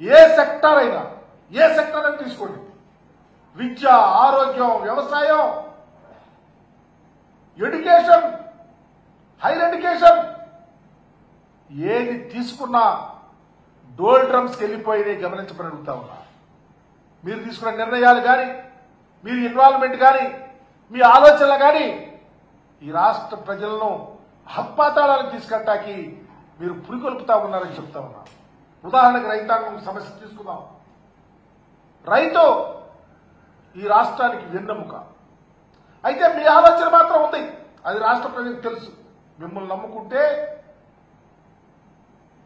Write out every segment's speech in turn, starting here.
ఏ sector అయినా తీసుకోండి, విద్య, ఆరోగ్యం, వ్యవసాయం, ఎడ్యుకేషన్, హైయర్ ఎడ్యుకేషన్, ఏది తీసుకున్నా డోల్ డ్రమ్స్కి వెళ్ళిపోయినాయి గమనించమని అడుగుతా ఉన్నా. మీరు తీసుకున్న నిర్ణయాలు కానీ, మీరు ఇన్వాల్వ్మెంట్ కానీ, మీ ఆలోచనలు కానీ ఈ రాష్ట్ర ప్రజలను హత్పాతాళాలకు తీసుకెళ్ళటానికి మీరు పురికొల్పుతా ఉన్నారని చెప్తా ఉన్నా. ఉదాహరణకు రైతాంగం సమస్య తీసుకుందాం. రైతు ఈ రాష్ట్రానికి వెన్నెముక. అయితే మీ ఆలోచన మాత్రం ఉంది, అది రాష్ట్ర ప్రజలకు తెలుసు. మిమ్మల్ని నమ్ముకుంటే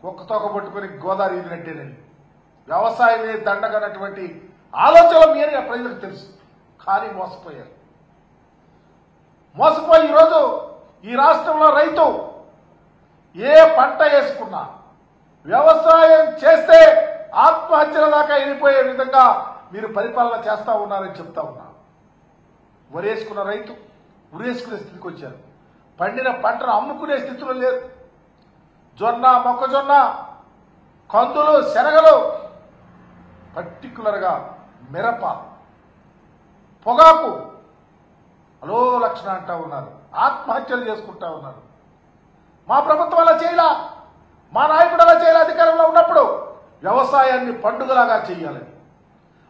ఒక్క తోక పట్టుకుని గోదావరి ఈదినట్టేనని, వ్యవసాయమే దండగనటువంటి ఆలోచనలు మీరే ప్రజలకు తెలుసు. కానీ మోసపోయి ఈరోజు ఈ రాష్ట్రంలో రైతు ఏ పంట వేసుకున్నా, వ్యవసాయం చేస్తే ఆత్మహత్యల దాకా వెళ్ళిపోయే విధంగా మీరు పరిపాలన చేస్తా ఉన్నారని చెప్తా ఉన్నా. వరేసుకున్న రైతు ఉరేసుకునే స్థితికి వచ్చారు. పండిన పంటను అమ్ముకునే స్థితిలో లేదు. జొన్న, మొక్కజొన్న, కందులు, శనగలు, పర్టికులర్గా మిరప, పొగాకు అలో లక్షణ అంటా ఉన్నారు. ఆత్మహత్యలు చేసుకుంటా ఉన్నారు. మా ప్రభుత్వం అలా చేయలా, మా నాయకుడు అలా చేయాలి. అధికారంలో ఉన్నప్పుడు వ్యవసాయాన్ని పండుగలాగా చేయాలని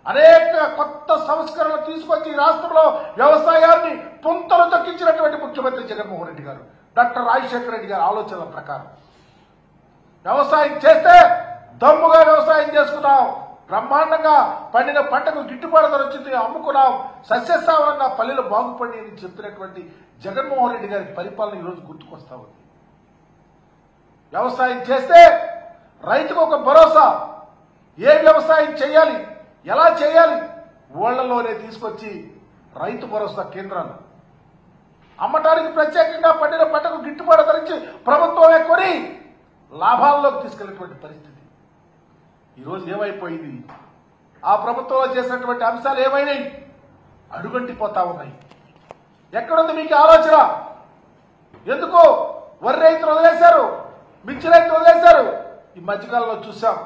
అనేక కొత్త సంస్కరణలు తీసుకొచ్చి ఈ రాష్ట్రంలో వ్యవసాయాన్ని పుంతలు తొక్కించినటువంటి ముఖ్యమంత్రి జగన్మోహన్ రెడ్డి గారు, డాక్టర్ రాజశేఖర రెడ్డి గారి ఆలోచనల ప్రకారం వ్యవసాయం చేస్తే దమ్ముగా వ్యవసాయం చేసుకున్నాం, బ్రహ్మాండంగా పండిన పంటకు గిట్టుబాటు ధర వచ్చింది, అమ్ముకున్నాం, సస్యశ్యామలంగా పల్లెలు బాగుపడి అని చెప్పినటువంటి జగన్మోహన్ రెడ్డి గారి పరిపాలన ఈరోజు గుర్తుకొస్తా ఉంది. వ్యవసాయం చేస్తే రైతుకు ఒక భరోసా, ఏ వ్యవసాయం చేయాలి, ఎలా చేయాలి, ఊళ్లలోనే తీసుకొచ్చి రైతు భరోసా కేంద్రాలు అమ్మటానికి ప్రత్యేకంగా పండిన పంటకు గిట్టుబాటు ధరించి ప్రభుత్వమే కొని లాభాల్లోకి తీసుకెళ్లేటువంటి పరిస్థితి ఈరోజు ఏమైపోయింది? ఆ ప్రభుత్వంలో చేసినటువంటి అంశాలు ఏమైనాయి? అడుగంటిపోతా ఉన్నాయి. ఎక్కడుంది మీకు ఆలోచన? ఎందుకు వరి రైతులు వదిలేశారు, మిర్చి రైతులు వదిలేశారు? ఈ మధ్యకాలంలో చూసాం,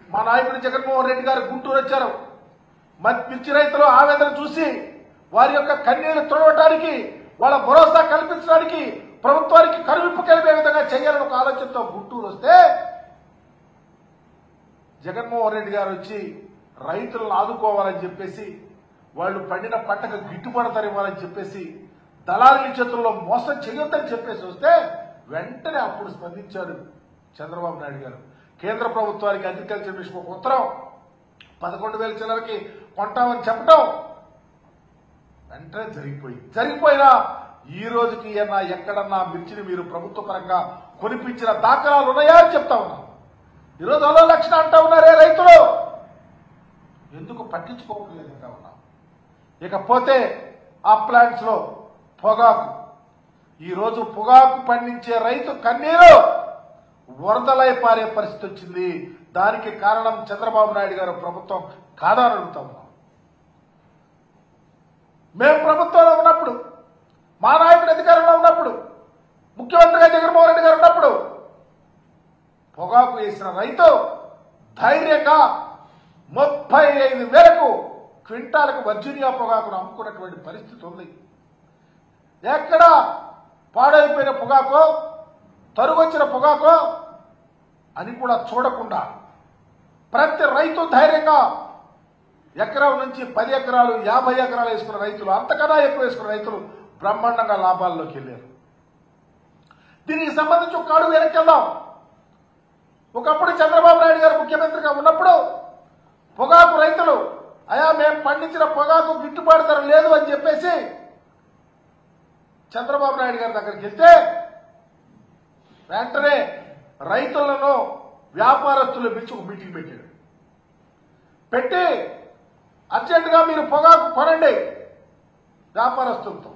మా నాయకుడు జగన్మోహన్ రెడ్డి గారు గుంటూరు వచ్చారు. మిర్చి రైతులు ఆవేదన చూసి వారి యొక్క కన్నీళ్లు తుడవటానికి, వాళ్ళ భరోసా కల్పించడానికి, ప్రభుత్వానికి కనువిప్పు కలిపే విధంగా చేయాలని ఒక ఆలోచనతో గుంటూరు వస్తే జగన్మోహన్ రెడ్డి గారు వచ్చి రైతులను ఆదుకోవాలని చెప్పేసి, వాళ్ళు పండిన పంటకు గిట్టుబాటు ధర ఇవ్వాలని చెప్పేసి, దళారుల చేతుల్లో మోసం చేయొద్దని చెప్పేసి వస్తే వెంటనే అప్పుడు స్పందించాడు చంద్రబాబు నాయుడు గారు. కేంద్ర ప్రభుత్వానికి అగ్రికల్చర్ మిషన్ ఒక ఉత్తరం 11,000 చిల్లరకి కొంటామని చెప్పడం వెంటనే జరిగిపోయినా ఈ రోజుకి ఎక్కడన్నా మిర్చిని మీరు ప్రభుత్వ పరంగా కొనిపించిన దాఖలాలు ఉన్నాయా అని చెప్తా ఉన్నాం. ఈరోజు అలో లక్షణ అంటా ఉన్నారే రైతులు, ఎందుకు పట్టించుకోవట్లేదంటా ఉన్నాం. ఇకపోతే ఆ ప్లాంట్స్ లో పొగాకు, ఈరోజు పొగాకు పండించే రైతు కన్నీరు వరదలై పారే పరిస్థితి వచ్చింది. దానికి కారణం చంద్రబాబు నాయుడు గారు ప్రభుత్వం కాదని అడుగుతా ఉన్నాం. మేము ప్రభుత్వంలో ఉన్నప్పుడు, మా నాయకుడు అధికారంలో ఉన్నప్పుడు, ముఖ్యమంత్రిగా జగన్మోహన్ రెడ్డి గారు ఉన్నప్పుడు పొగాకు వేసిన రైతు ధైర్యంగా 35,000 క్వింటాలకు వర్జీనియా పొగాకును అమ్ముకున్నటువంటి పరిస్థితి ఉంది. ఎక్కడ పాడైపోయిన పొగాకో, తరుగొచ్చిన పొగాకో అని కూడా చూడకుండా ప్రతి రైతు ధైర్యంగా ఎకరం నుంచి 10 ఎకరాలు, 50 ఎకరాలు వేసుకున్న రైతులు, అంతకన్నా ఎక్కువ వేసుకున్న రైతులు బ్రహ్మాండంగా లాభాల్లోకి వెళ్ళారు. దీనికి సంబంధించి ఒక అడుగు వెనక్కి వెళ్దాం. ఒకప్పుడు చంద్రబాబు నాయుడు గారు ముఖ్యమంత్రిగా ఉన్నప్పుడు పొగాకు రైతులు, అయా మేము పండించిన పొగాకు గిట్టుబాటు ధర లేదు అని చెప్పేసి చంద్రబాబు నాయుడు గారి దగ్గరికి వెళ్తే వెంటనే రైతులను వ్యాపారస్తులు పిలిచి ఒక మీటింగ్ పెట్టి అర్జెంటుగా మీరు పొగాకు కొనండి వ్యాపారస్తులతో,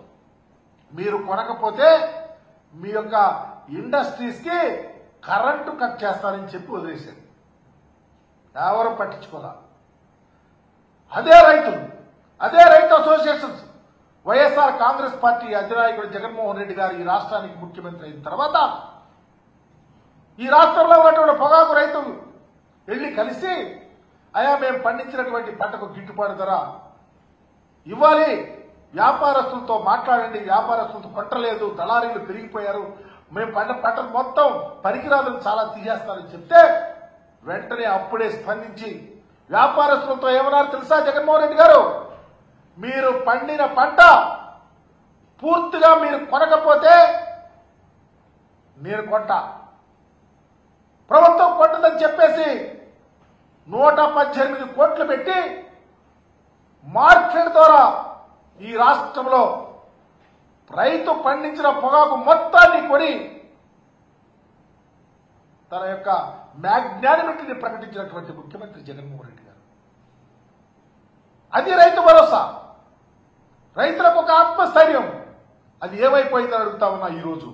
మీరు కొనకపోతే మీ యొక్క ఇండస్ట్రీస్ కి కరెంటు కట్ చేస్తారని చెప్పి వదిలేశారు. ఎవరు పట్టించుకోలే. అదే రైతు అసోసియేషన్స్, వైఎస్ఆర్ కాంగ్రెస్ పార్టీ అధినాయకుడు జగన్మోహన్ రెడ్డి గారు ఈ రాష్ట్రానికి ముఖ్యమంత్రి అయిన తర్వాత ఈ రాష్ట్రంలో ఉన్నటువంటి పొగాకు రైతులు వెళ్లి కలిసి అయా మేము పండించినటువంటి పంటకు గిట్టుబాటు ధర ఇవ్వాలి, వ్యాపారస్తులతో మాట్లాడండి, వ్యాపారస్తులతో కొట్టలేదు, దళారీలు పెరిగిపోయారు, మేము పంట మొత్తం పనికిరాదని చాలా తీసేస్తారని చెప్తే వెంటనే అప్పుడే స్పందించి వ్యాపారస్తులతో ఏమన్నారు తెలుసా జగన్మోహన్ రెడ్డి గారు? మీరు పండిన పంట పూర్తిగా మీరు కొనకపోతే నేను కొంటా, ప్రభుత్వం కొంటుందని చెప్పేసి 118 కోట్లు పెట్టి మార్కెట్ ద్వారా ఈ రాష్ట్రంలో రైతు పండించిన పొగాకు మొత్తాన్ని కొని తన యొక్క మ్యాగ్నానిమిటీని ప్రకటించినటువంటి ముఖ్యమంత్రి జగన్మోహన్ రెడ్డి గారు. అది రైతు భరోసా, రైతులకు ఒక ఆత్మస్థైర్యం. అది ఏమైపోయిందని అడుగుతా ఉన్నా ఈరోజు.